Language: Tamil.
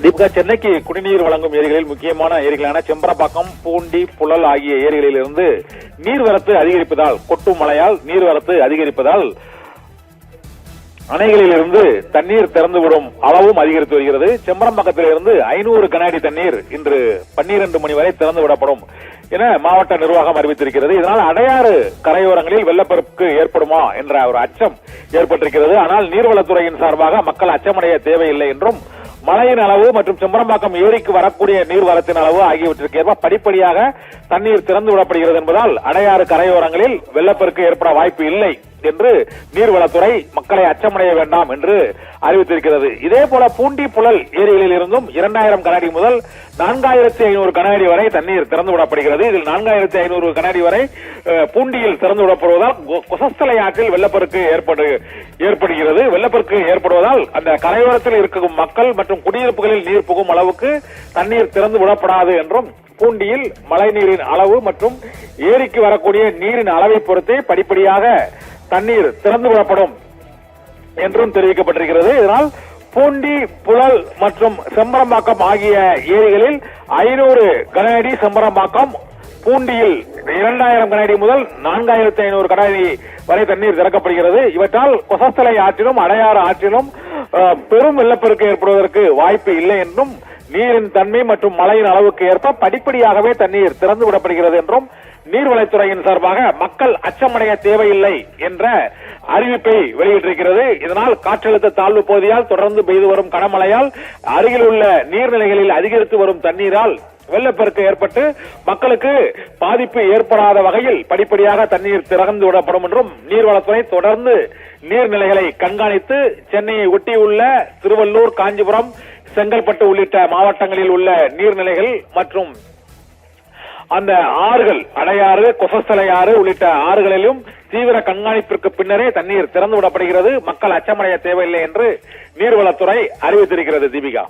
தீபிகா, சென்னைக்கு குடிநீர் வழங்கும் ஏரிகளில் முக்கியமான ஏரிகளான செம்பரம்பாக்கம், பூண்டி, புழல் ஆகிய ஏரிகளில் இருந்து நீர்வரத்து அதிகரிப்பதால், கொட்டும் மழையால் நீர்வரத்து அதிகரிப்பதால் அணைகளில் இருந்து தண்ணீர் திறந்துவிடும் அளவும் அதிகரித்து வருகிறது. செம்பரம்பாக்கத்தில் இருந்து 500 கன அடி தண்ணீர் இன்று 12 மணி வரை திறந்து விடப்படும் என மாவட்ட நிர்வாகம் அறிவித்திருக்கிறது. இதனால் அடையாறு கரையோரங்களில் வெள்ளப்பெருக்கு ஏற்படுமா என்ற ஒரு அச்சம் ஏற்பட்டிருக்கிறது. ஆனால் நீர்வளத்துறையின் சார்பாக மக்கள் அச்சமடைய தேவையில்லை என்றும், மழையின் அளவு மற்றும் செம்பரம்பாக்கம் ஏரிக்கு வரக்கூடிய நீர்வரத்தின் அளவு ஆகியவற்றிற்கு ஏற்ப படிப்படியாக தண்ணீர் திறந்து விடப்படுகிறது என்பதால் அடையாறு கரையோரங்களில் வெள்ளப்பெருக்கு ஏற்பட வாய்ப்பு இல்லை என்று நீர்வளத்துறை மக்களை அச்சமடைய வேண்டாம் என்று அறிவித்திருக்கிறது. இதேபோல பூண்டி, புழல் ஏரிகளில் இருந்தும் 2000 கன அடி முதல் 4500 கன அடி வரை தண்ணீர் திறந்து விடப்படுகிறது. இதில் 4500 கன அடி வரை பூண்டியில் திறந்து விடப்படுவதால் கொசஸ்தலை ஆற்றில் வெள்ளப்பெருக்கு ஏற்படுகிறது. வெள்ளப்பெருக்கு ஏற்படுவதால் அந்த கரையோரத்தில் இருக்கும் மக்கள் மற்றும் குடியிருப்புகளில் நீர் புகும் அளவுக்கு தண்ணீர் திறந்து விடப்படாது என்றும், பூண்டியில் மழைநீரின் அளவு மற்றும் ஏரிக்கு வரக்கூடிய நீரின் அளவை பொறுத்தே படிப்படியாக தண்ணீர் திறந்து விடப்படும் என்றும் தெரிவிக்கப்பட்டிருக்கிறது. இதனால் பூண்டி, புழல் மற்றும் செம்பரம்பாக்கம் ஆகிய ஏரிகளில் 500 கன அடி, செம்பரம்பாக்கம், பூண்டியில் 2000 கன அடி முதல் 4500 கன அடி வரை தண்ணீர் திறக்கப்படுகிறது. இவற்றால் கொசஸ்தலை ஆற்றிலும் அடையாறு ஆற்றிலும் பெரும் வெள்ளப்பெருக்கு ஏற்படுவதற்கு வாய்ப்பு இல்லை என்றும், நீரின் தன்மை மற்றும் மழையின் அளவுக்கு ஏற்ப படிப்படியாகவே தண்ணீர் திறந்து விடப்படுகிறது என்றும் நீர்வளத்துறையின் சார்பாக மக்கள் அச்சமடைய தேவையில்லை என்ற அறிவிப்பை வெளியிட்டிருக்கிறது. இதனால் காற்றழுத்த தாழ்வு பகுதியால் தொடர்ந்து பெய்து வரும் கனமழையால் அருகில் உள்ள நீர்நிலைகளில் அதிகரித்து வரும் தண்ணீரால் வெள்ளப்பெருக்கு ஏற்பட்டு மக்களுக்கு பாதிப்பு ஏற்படாத வகையில் படிப்படியாக தண்ணீர் திறந்து விடப்படும் என்றும் நீர்வளத்துறை தொடர்ந்து நீர்நிலைகளை கண்காணித்து சென்னையை ஒட்டியுள்ள திருவள்ளூர், காஞ்சிபுரம், செங்கல்பட்டு உள்ளிட்ட மாவட்டங்களில் உள்ள நீர்நிலைகள் மற்றும் அந்த ஆறுகள், அடையாறு, கொசஸ்தலை ஆறு உள்ளிட்ட ஆறுகளிலும் தீவிர கண்காணிப்பிற்கு பின்னரே தண்ணீர் திறந்து விடப்படுகிறது. மக்கள் அச்சமடைய தேவையில்லை என்று நீர்வளத்துறை அறிவித்திருக்கிறது. தீபிகா.